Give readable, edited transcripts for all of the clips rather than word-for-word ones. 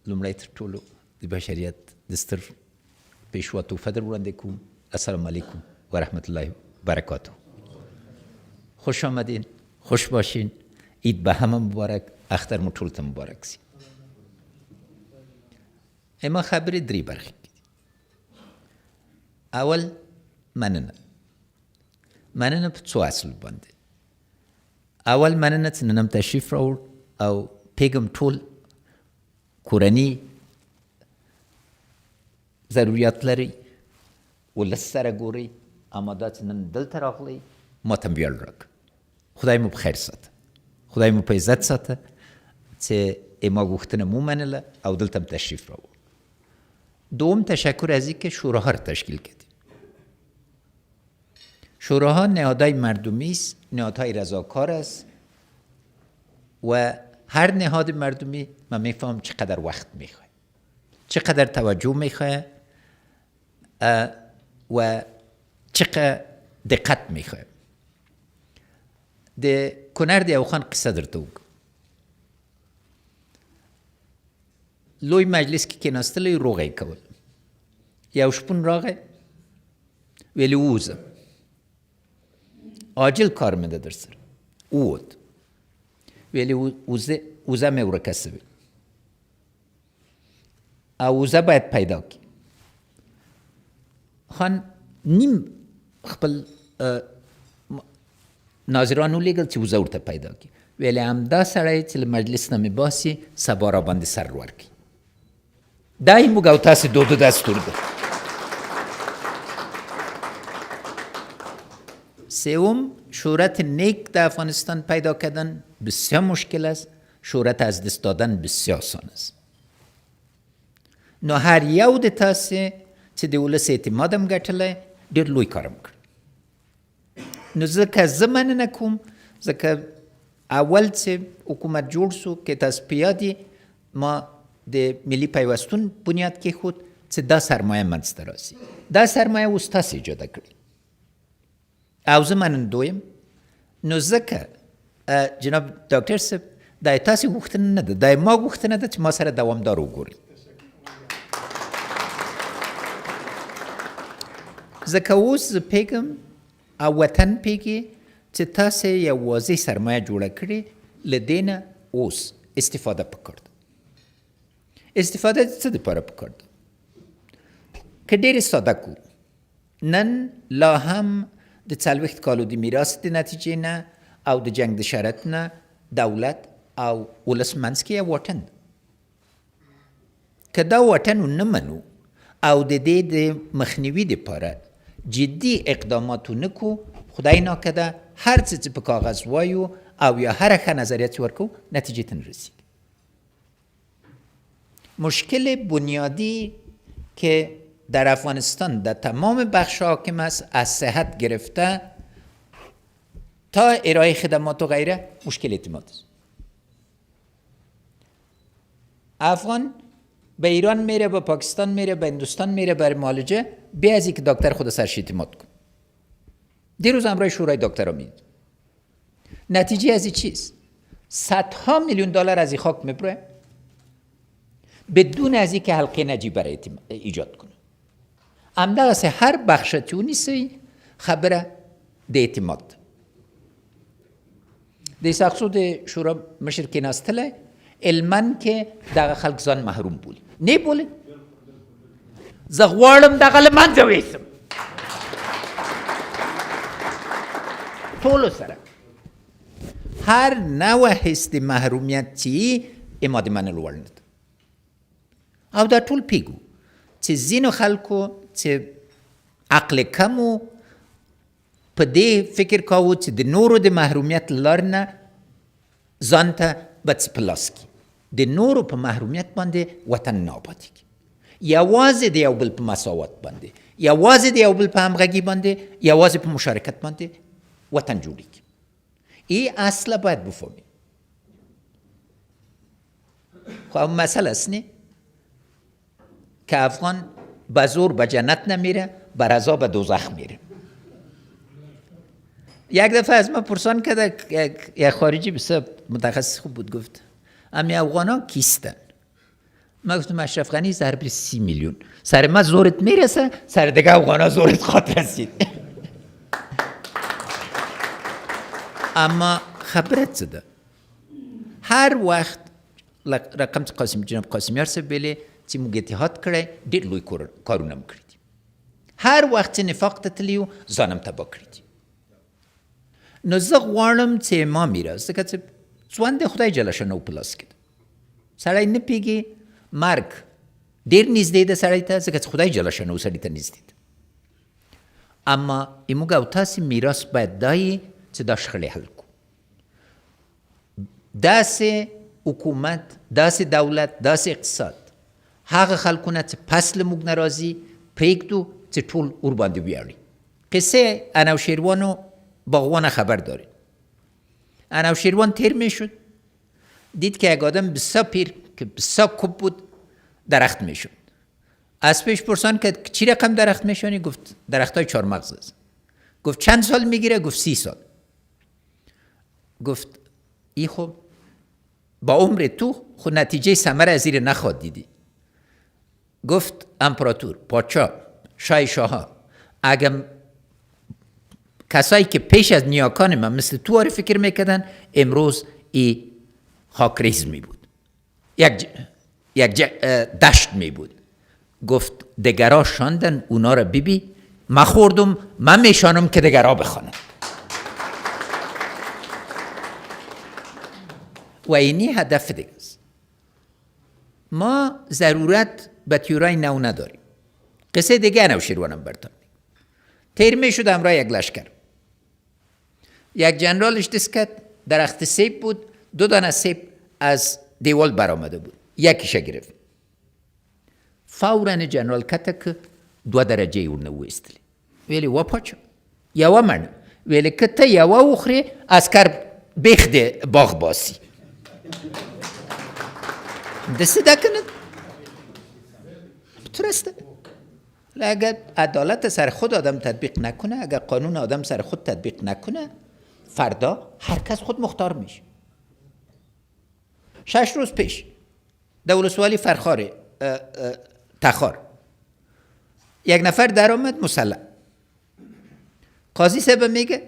لومړی تر ټولو د بشریت د ستر پیشوا توفه در وړاندې کوم. السلام علیکم و رحمت الله وبرکاته. خوش آمدین، خوش باشین. عید به همه مبارک، اختر مو ټول ته مبارک سي. اما خبرې درې برخې دي. اول مننه په څو اصل باندې. اول مننه چې نن هم تشریف راوړ او پیغام ټول کورني ضرورت لري، ولس سره ګوري، اماده چې نن دلته راغلی ما ته ویاړ راکړه. خدای مو په خیر ساته، خدای مو په عزت ساته چې ما غوښتنه مو منله او دلته هم تشریف راوړ. دوم تشکر از اینکه شوراها را تشکیل کردیم. شوراها نهادهای مردمی است، نهادهای رضاکار است و هر نهاد مردمی من میفهم چقدر وقت میخواه، چقدر توجه میخواه و چقدر دقت میخواه. ده کنر دی اوخان قصه در توگ لوی مجلس که کناستلی روغی کول یا شپون راغه ولی اوزه عاجل کار میده در سر اود ولی اوزه میوره کسی بید اوزه باید پیدا کی خان نیم خپل ناظرانو لیگل چې اوزه ورته پیدا کی ولی همدا سړی چې مجلس نمی باسی سبا را باندې سر ورکی. دایی موگو تاسی دو دستور ده. سوم شهرت نیک در افغانستان پیدا کردن بسیار مشکل است، شهرت از دست دادن بسیار آسان است. نو هر یو د تاسې چې د ولس اعتمادم ګټلی ډېر لوی کارم کړ. نو ځکه زه مننه کوم، ځکه اول چې حکومت جوړ سو که تاسو په یاد یې ما د ملي پیوستون بنیاد کېښود چې دا سرمایه منځته راسي. دا سرمایه اوس تاسې ایجاده کړې او زه منندوی یم. نو ځکه جناب ډاکټر صاحب دا یې تاسې غوښتنه نه ده، دا یې ما غوښتنه ده چې ما سره دوامدار وګورئ. ځکه اوس زه پیږم او وطن پیږي چې تاسې یوازې سرمایه جوړه کړې، له دې نه اوس استفاده پکار ده. استفاده د څه دپاره پکار ده؟ که ډېرې ساده کو، نن لا هم د 40 کالو د میراث د نتیجې نه او د جنګ د شرط نه دولت او ولس منځ کې یو واټن ده. که دا واټن ونه منو او د دې د مخنیوي دپاره جدي اقدامات ونه کو، خدای ناکده هر څه چې په کاغذ وایو او یا هر ښه نظریه چې ورکو نتیجې ته نرسیږي. مشکل بنیادی که در افغانستان در تمام بخش حاکم است، از صحت گرفته تا ارائه خدمات و غیره، مشکل اعتماد است. افغان به ایران میره، به پاکستان میره، به هندوستان میره برای معالجه، بیا از اینکه دکتر خود سرش اعتماد کن. دیروز امرای شورای دکترها میدید. نتیجه از این چیست؟ صدها میلیون دلار از این خاک میبره بدون از اینکه حلقه نجیب برای ایجاد کنه. همدغسې هر بخش چې ونیسئ خبره د اعتماد. د ساقسو د شورا مشر کېناستلی علما که دغه خلک ځان محروم بولي. نه بولي، زه غواړم دغه له منځه ویسم ټولو سره. هر نوع حس د محرومیت چې اما د منلو وړ نه ده. او دا ټول پیګو چې ځینو خلکو چې عقل کم و په دې فکر کاوه چې د نورو د محرومیت له لارې نه ځان ته به څه په لاس کړي. د نورو په محرومیت باندې وطن نه ابادېږي. یوازې د یو بل په مساوات باندې، یوازې د یو بل په همغږي باندې، یوازې په مشارکت باندې وطن جوړېږي. این اصل باید بفهمیم. خب مسئله است نه که افغان به زور به جنت نمیره، به رضا به دوزخ میره. یک دفعه از من پرسان کرده یک خارجی بسیار متخصص خوب بود، گفت امی افغان ها کیستن؟ من گفتم اشرف غنی ضرب 30 میلیون سر ما زورت میرسه، سر دیگه افغانا زورت خواهد رسید. اما خبرت زده هر وقت رقم قاسم جناب قاسمیار سه بله چې موږ اتحاد کړی ډېر لوی کارونه مو کړي دي. هر وخت چې نفاق ته تللي یو ځان هم تباه کړي دي. نو زه غواړم چې ما میراث ځکه چې ژوند خدای جل شانه په لاس کې ده. سړی نه پوهېږي مرګ ډېر نږدې ده سړی ته ځکه چې خدای جل شانه سړي ته نږدې ده. اما موږ او تاسې میراث باید دا وي چې دا شخړې حل کړو. داسې حکومت، داسې دولت، داسې اقتصاد هغه خلکونه چې پس له موږ نه راځي پرېږدو چې ټول ورباندې ویاړي. قصه انوشیروان و باغوان خبر دارید. انوشیروان تیر میشد دید که یک آدم بسیار پیر که بسیار کوب بود درخت میشد. از پیش پرسان کرد چی رقم درخت میشونی؟ گفت درختای 4 مغز است. گفت چند سال میگیره؟ گفت 30 سال. گفت ای خب با عمر تو خود نتیجه ثمره از زیر نخواد دیدی. گفت امپراتور، پادشاه، شاهها اگر کسایی که پیش از نیاکان من مثل تو آره فکر میکردن امروز ای خاکریز می بود، یک دشت می بود. گفت دگرها شاندن اونا را ببی، من خوردم، من میشانم که دگرها بخوانم. و اینی هدف دیگه است. ما ضرورت به تیورای نو نداریم. قصه دیگه انوشیروانم براتون میگم. تیر میشد همراه یک لشکر. یک جنرالش دست کرد درخت سیب بود، 2 دانه سیب از دیوال برآمده بود، یکیش گرفت. فوراً جنرال کته که 2 درجه ورنه وایستلی. ویلی وا پاچا یوا من ویلی که ته یوا وخوری عسکر بیخ باغ باسی. دسته دکنه بترسته. اگر عدالت سر خود آدم تطبیق نکنه، اگر قانون آدم سر خود تطبیق نکنه، فردا هر کس خود مختار میشه. 6 روز پیش در ولسوالی فرخار تخار یک نفر در آمد مسلح. قاضی صاحب میگه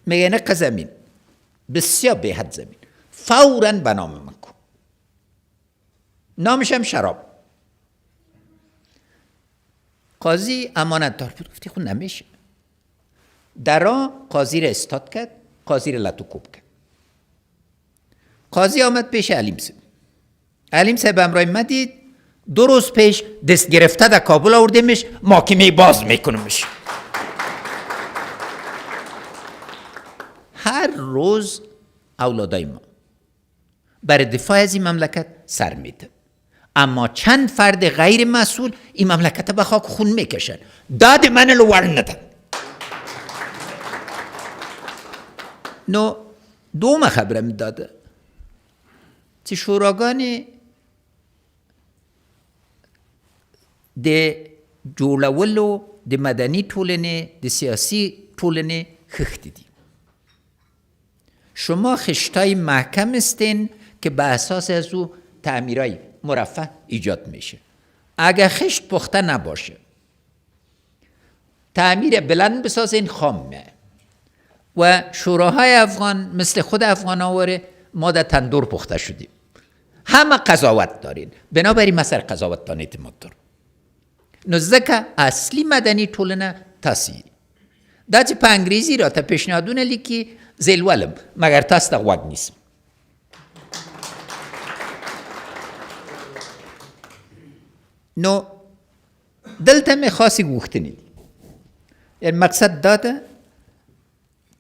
نق زمین بسیار به حد زمین فوراً به نام من کن. نامش هم شراب. قاضی امانت دار بود. گفتی خود نمیشه. درا قاضی را استاد کرد، قاضی را لتو کوب کرد. قاضی آمد پیش علیم صاحب. علیم صاحب امرای من دید 2 روز پیش دست گرفته در کابل آوردیمش، محاکمه باز میکنمش. هر روز اولادای ما برای دفاع از این مملکت سر میده، اما چند فرد غیر مسئول این مملکت به خاک خون میکشن. داد من رو ور ندن. نو دوم خبرم داده چې شوراګانې د جوړولو د مدني ټولنې د سیاسي ټولنې خښتې دي. شما خشتای محکم استین که به اساس از او تعمیرای مرفه ایجاد میشه. اگر خشت پخته نباشه تعمیر بلند بسازین خامه. و شوراهای افغان مثل خود افغان آواره ما در تندور پخته شدیم. همه قضاوت دارین، بنابراین ما سر قضاوت تان اعتماد دارم. نو ځکه اصلی مدني ټولنه تاسې دا چې په انګریزي راته پیشنهادونه لیکي زه لولم، مګر تاسو ته غوږ نیسم. نو دلته مې خاصې غوښتنې دي. یعنې مقصد دا ده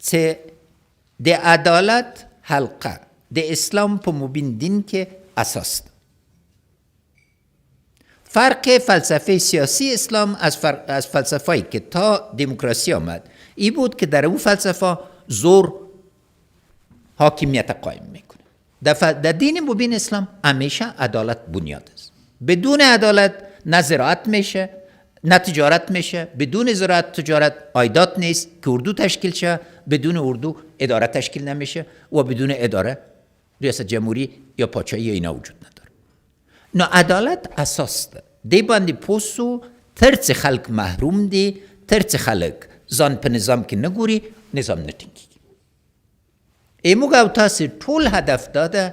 چې د عدالت حلقه د اسلام په مبین دین کې اساس ده. فرق فلسفه سیاسی اسلام از فلسفه‌ای که تا دموکراسی آمد این بود که در اون فلسفه زور حاکمیت قایم میکنه. در دین مبین اسلام همیشه عدالت بنیاد است. بدون عدالت نه زراعت میشه نه تجارت میشه. بدون زراعت تجارت عایدات نیست که اردو تشکیل شه. بدون اردو اداره تشکیل نمیشه و بدون اداره ریاست جمهوری یا پادشاهی یا اینا وجود نداره. نو عدالت اساس ده دی باندې پوسو ترڅ خلک محروم دي ترڅ خلک ځان په نظام کې نه ګوري نظام نه ټینګېږي ایموږ او تاسې ټول هدف دا ده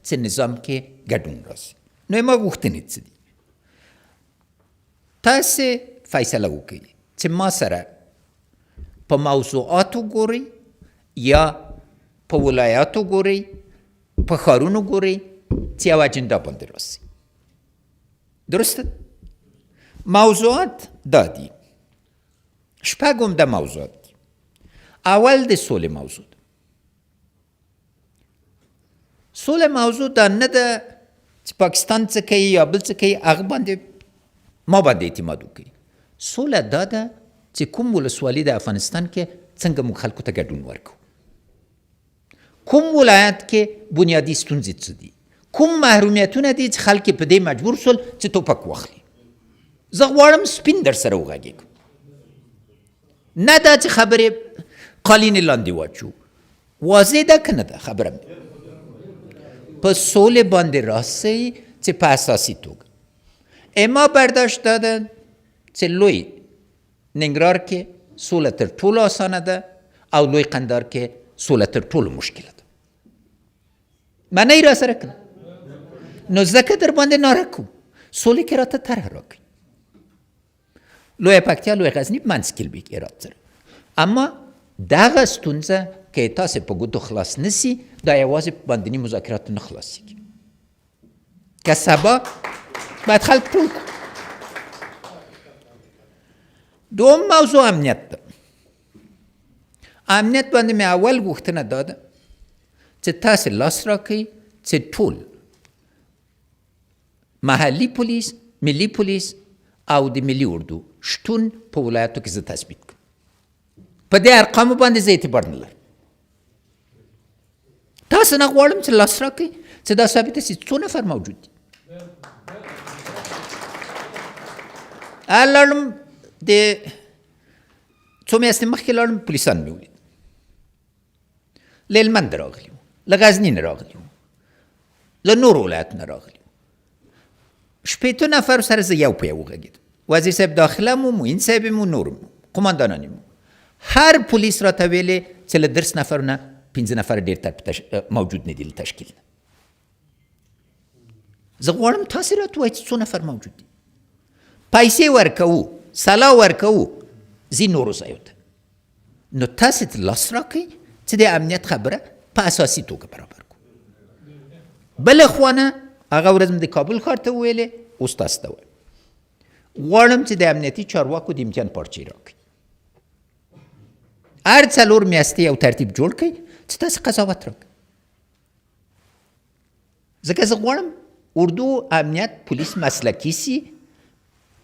چې نظام کې ګډون راسي نو ما غوښتنې څه دي تاسې فیصله وکړئ چې ما سره په موضوعاتو ګورئ یا په ولایاتو ګورئ په ښارونو ګورئ چې یو اجنډا باندې راسي درسته موضوعات دا دي شپږ عمده موضوعات دي اول د سولې موضوع ده سولې موضوع دا نه ده چې پاکستان څه کوي یا بل څه کوي هغه باندې ما باندې اعتماد وکړي سوله دا ده چې کوم ولسوالي د افغانستان کې څنګه موږ خلکو ته ګډون ورکړو کوم ولایت کې بنیادي ستونزې څه دي کوم محرومیتونه دي چې خلک په دې مجبور سول چې ټوپک واخلي زه غواړم سپین در سره وغږېږم نه دا چې خبرې قالینې لاندې واچو واضح ده که نه ده خبره مې په سولې باندې راسئ چې په اساسي توګه اما برداشت دا ده چې لوی ننګرهار کې سوله تر ټولو اسانه ده او لوی قندهار کې سوله تر ټولو مشکله ده منئ را سره که نو ځکه در باندې ناره کوم سولې کې راته طرح راکړئ لویه پکتیا لویه غزني منځ کې بګي رات سره اما دغه ستونزه که تاسې په ګوتو خلاص نسی دا یوازې په باندني مذاکراتو نه خلاصېږي که سبا باید خلک ټول کړو دوم موضوع امنیت ده امنیت باندې مې اول غوښتنه دا ده چې تاسې لاس راکړئ چې ټول محلي پولیس ملي پولیس او د ملي اردو شتون په ولایاتو کې زه تثبیت کړم په دې ارقامو باندې زه اعتبار نه لرم تاسو نه غواړم چې لاس راکړئ چې دا ثابته سي څو نفر موجود دي لاړم د څو میاشتې مخکې لاړم پولیسان مې ولید له هلمند راغلي وو له غزني نه راغلي وو له نورو ولایت نه راغلي وو شپېته نفر سره زه یو په یو وغږېدم وزیر صاحب داخله مو معین صاحب مو نور مو قماندانان مو هر پولیس راته ویلې چې له 10 نفر نه 15 نفر ډېر موجود نه دي له تشکیل نه زه غواړم تاسې راته ووایئ چې څو نفر موجود دي پیسې ورکوو سلا ورکوو ځي نورو ځایو ته نو تاسې ته لاس راکړئ چې د امنیت خبره په اساسي توګه برابر کړو بله خوا نه هغه ورځ مې د کابل ښار ته وویلې اوس تاسو ته وایم غواړم چې د امنیتي چارواکو د امتحان پارچې راکړئ هر 4 میاشتې یو ترتیب جوړ کړئ چې تاسې قضاوت راکړئ ځکه زه غواړم اردو امنیت پولیس مسلکي سي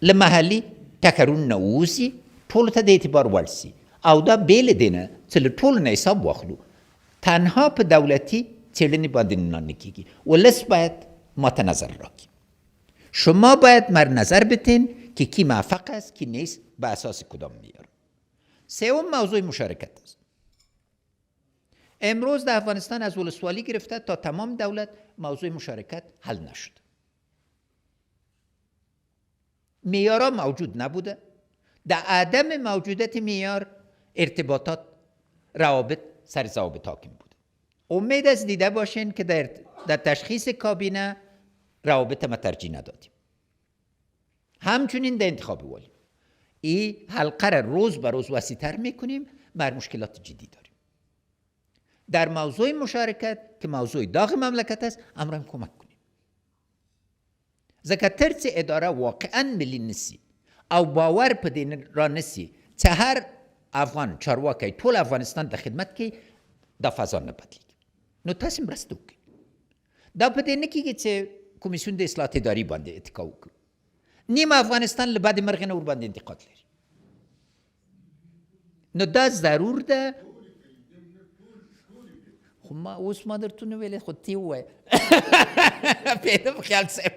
له محلي ټکرونو نه ووځي ټولو ته د اعتبار وړ سي او دا بې له دې نه چې له ټولو نه حساب واخلو تنها په دولتي څېړنې باندې نه کېږي ولس باید ماته نظر راکړي شما باید مر نظر بتین که کی موفق است کی نیست به اساس کدام معیار سوم موضوع مشارکت است امروز در افغانستان از ولسوالی گرفته تا تمام دولت موضوع مشارکت حل نشد معیارها موجود نبوده در عدم موجودیت معیار ارتباطات روابط سر ضوابط حاکم بوده امید است دیده باشین که در تشخیص کابینه روابط ما ترجیح ندادیم همچنین در انتخاب والی این حلقه را روز به روز وسیع‌تر میکنیم بر مشکلات جدی داریم در موضوع مشارکت که موضوع داغ مملکت است امرم کمک کنیم ځکه ترڅ اداره واقعا ملی نسی او باور په دې را نسی چې هر افغان چارواکی ټول افغانستان د خدمت کې دا فضا نه بدلیږي نو تاسې مرسته وکړئ دا په دې نه کېږي چې کمیسیون د اصلاحات اداري باندې اتکا وکړو نیم افغانستان له بد مرغې نه ورباندې انتقاد لري نو دا ضرور ده خو ما اوس ما درته نه ویلې خو تی ووایه پیدا په خیال صاحب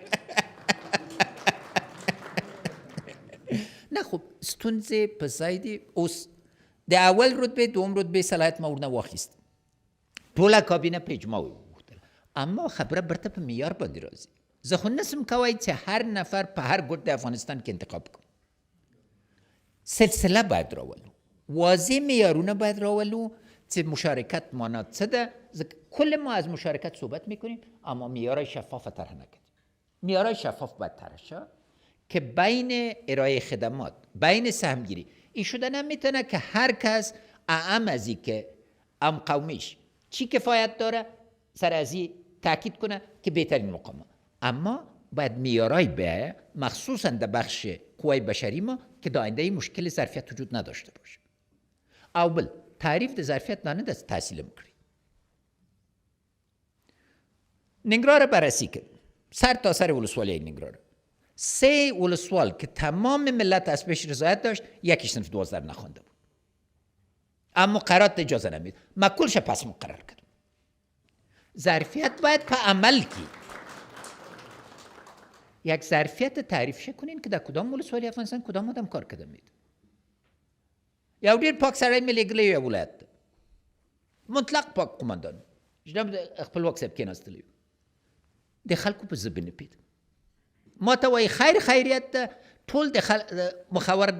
نه خب ستونزې په ځای دي اوس د اول رتبه دوم رتبه صلاحیت ما ورنه واخیست ټوله کابینه په اجماع وغوښتله اما خبره برته په معیار باندې راځي زه خو نسم کوی چې هر نفر په هر ګوټ د افغانستان کې انتخاب کړو. سلسله باید راولو، واضح معیارونه باید راولو چې مشارکت معنا څه ده. کل ما از مشارکت صحبت میکنیم اما معیارهای شفاف طرح نکردیم. معیارهای شفاف باید طرح شه که بین ارائه خدمات، بین سهمگیری این شده نمیتونه که هر کس اعم از این که ام قومیش چی کفایت داره سر از این تاکید کنه که بهترین مقامه. اما باید معیارهای به مخصوصا در بخش قوای بشری ما که در آینده مشکل ظرفیت وجود نداشته باشه. اول تعریف د ظرفیت نه د تحصیل میکړي. ننګرهار بررسی کړ، سر تا سر ولسوالی ننګرهار 3 ولسوال که تمام ملت از بهش رضایت داشت، یکیش صنف 12 نخوانده بود اما قرارات اجازه نمید، ما کلش پس مقرر کردم. ظرفیت باید په عمل کی یک ظرفیت تعریف کنین که در کدام ولسوالی افغانستان کدام آدم کار کرده مید. یو ډیر پاک سړی مې لېږلی یو ولایت ده، مطلق پاک قماندان، جناب خپلواک صاحب کېناستلی و، د خلکو په ژبه نه پوهېده. ما ته وایي خیر خیریت ده، ټول د مخور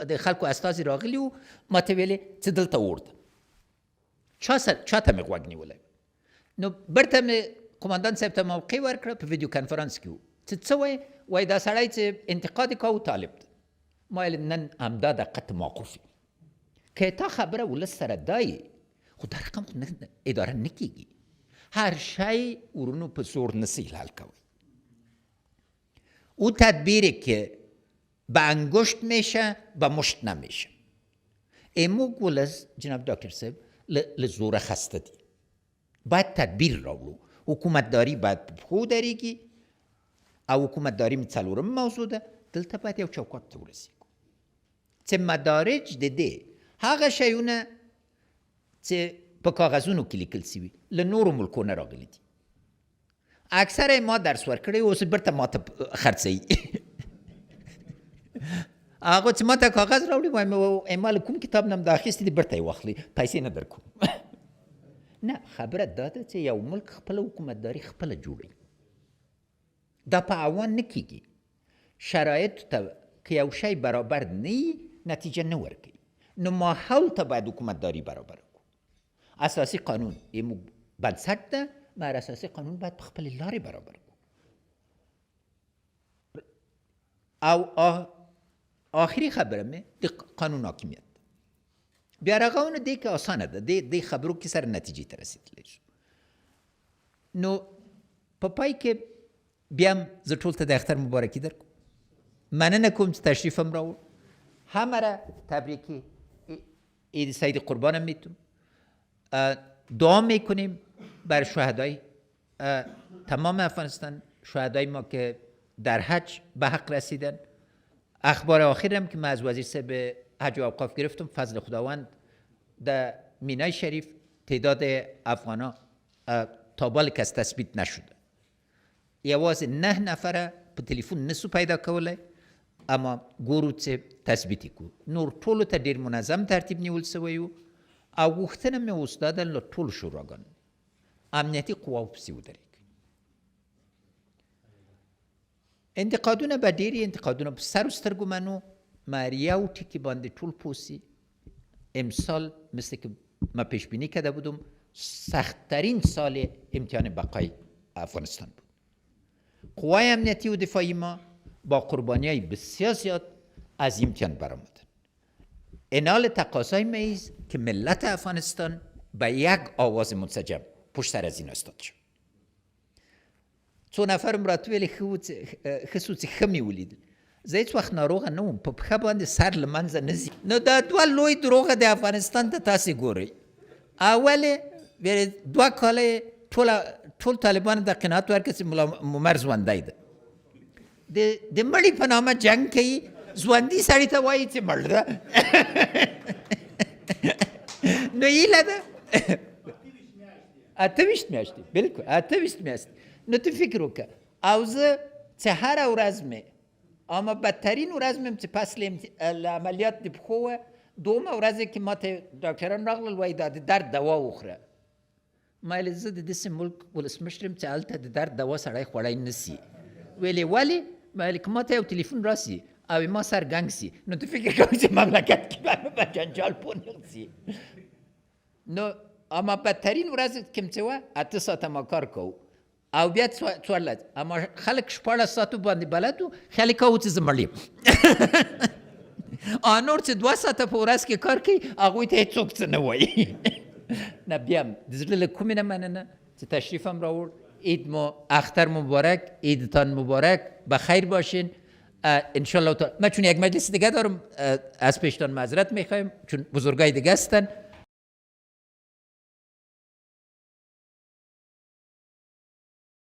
د خلکو استازي راغلي وو، ما ته ویلې چې دلته ورده چا ته مې غوږ نیولی. نو برته مې قماندان صاحب ته موقع ورکړه په ویډیو کنفرانس کې و چې څه وایي دا سړی چې انتقاد یې کوو طالب ده. ما ویل نن همدا دقت موقوفي که تا خبره ولس سره دای خو دا رقم خو اداره نه کېږي. هر شی ورونو په زور نسی حل کوي. او تدبیری که به انگشت میشه به مشت نمیشه. اموگ ولس جناب دکتر صاحب لزور خسته دی. باید تدبیر راولو. حکومتداری باید خود داریگی او حکومتداری مثالورم موضوع ده. دلته باید یو چوکات ته ورسیږو چې مدارج د دې هغه شیونه چې په کاغذونو کې لیکل سوي له نورو ملکونو راغلي دي. اکثر ما درس ورکړی اوس بیرته ما ته خرڅوي. هغه چې ما ته کاغذ راوړي وایم اعمال کوم کتاب نم دا اخیستی دی بیرته یې واخلي، پیسې نه در کوم. نه، خبره دا ده چې یو ملک خپله حکومتداري خپله جوړوي. دا په عوان نه کېږي. شرایط ته که یو شی برابر نه نتیجه نه ورکوي. نو ماحول ته باید حکومتداري برابر کړو. اساسي قانون یې بنسټ ده، مګر اساسي قانون باید په خپلې لارې برابر کړو. او آخري خبره مې د قانون حاکمیت ده. بیا رغونه دی که آسانه ده، دې خبرو کې سره نتیجې ته رسېدلی شو. نو په پای کې بیا هم زه ټول ته د اختر مبارکي درکوم. مننه کوم چې تشریفم راوړ. همه را تبریکی عید سعید قربانم میتونم. دعا میکنیم بر شهدای تمام افغانستان، شهدای ما که در حج به حق رسیدن. اخبار آخرم که من از وزیر صاحب حج و اوقاف گرفتم، فضل خداوند در مینای شریف تعداد افغانا تا بالا کس تثبیت نشده. یوازې 9 نفره په تلیفون نسو پیدا کولی، اما ګورو چې تثبیت کو. نور ټولو ته ډېر منظم ترتیب نیول سوی و او غوښتنه مې اوس دا ده له ټولو شوراګانو امنیتي قواو پسې ودرېږي. انتقادونه به ډېرې انتقادونه په سر و سترګو منو، مګر یو ټکي باندې ټول پوه سي. امسال مثل که من پیش بینی کرده بودم سختترین سال امتحان بقای افغانستان بود. قوای امنیتی و دفاعی ما با قربانی‌های بسیار زیاد از امتحان برآمدن. انال تقاضای میز که ملت افغانستان به یک آواز منسجم پشت سر از این استاد شد. څو نفر مراتو ویلي ښه څو چې ښه مې ولیدل. زه هېڅ وخت ناروغه نه وم، په پښه باندې سر له منځه نه ځي. نو دا دوه لوی دروغه د افغانستان ته تاسې ګورئ. اول 2 کاله ټول طالبانو د قناعت ورکړه چې ملا عمر ژوندی ده. د مړي په نامه جنګ کوي، ژوندي سړي ته وایي چې مړ ده. نو هیله ده 28 میاشتې، بلکل 28 میاشتې. نو ته فکر وکړه. او زه چې هره ورځ مې اما بدترین ورځ مې چې پس له عملیات د پښو وه، 2 ورځې کې ما ته ډاکټران راغلل وایي دا د درد دوا وخوره. مایل زه د داسې ملک ولسمشر یم چې هلته د درد دوا سړی خوړی نسي ویلې ولې مایل که ما ته یو تلیفون راسي او ما سر ګنګ سي نو ته فکر کوې چې مملکت کې به مې په جنجال پونغسي نو اما بدترین ورځ کوم چې وه 8 ساعته ما کار کوو او بیا 14 اما خلک 14 ساعتو باندې بلد وو خیال یې کوو چې زه مړ یم نور چې 2 ساعته په ورځ کې کار کوي هغوی ته هېڅوک څه نه وایي نه بیا هم د زړه له کومې نه مننه چې تشریف هم راوړ عید اختر مبارک عیدتان مبارک بخیر باشین انشالله من چون یک مجلس دیگه دارم از پیشتان معذرت میخوایم چون بزرگای دیگه هستن